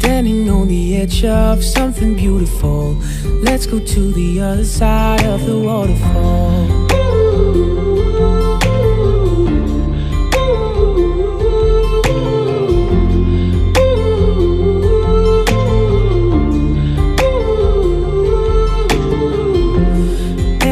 standing on the edge of something beautiful. Let's go to the other side of the waterfall.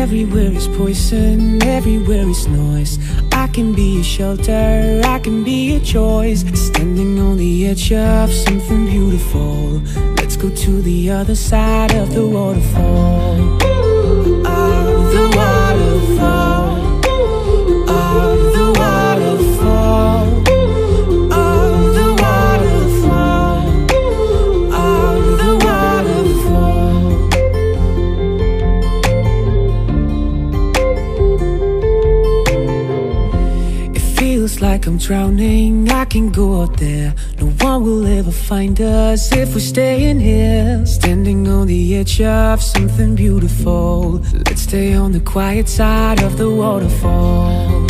Everywhere is poison, everywhere is noise. I can be a shelter, I can be a choice. Standing on the edge of something beautiful. Let's go to the other side of the waterfall. Of the waterfall. Of the waterfall. Of the waterfall. Of the waterfall. Feels like I'm drowning, I can go out there. No one will ever find us if we're staying here. Standing on the edge of something beautiful. Let's stay on the quiet side of the waterfall.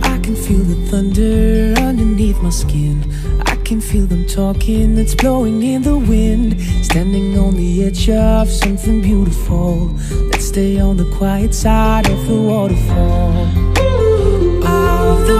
I can feel the thunder underneath my skin. I can feel them talking, it's blowing in the wind. Standing on the edge of something beautiful. Let's stay on the quiet side of the waterfall. Of the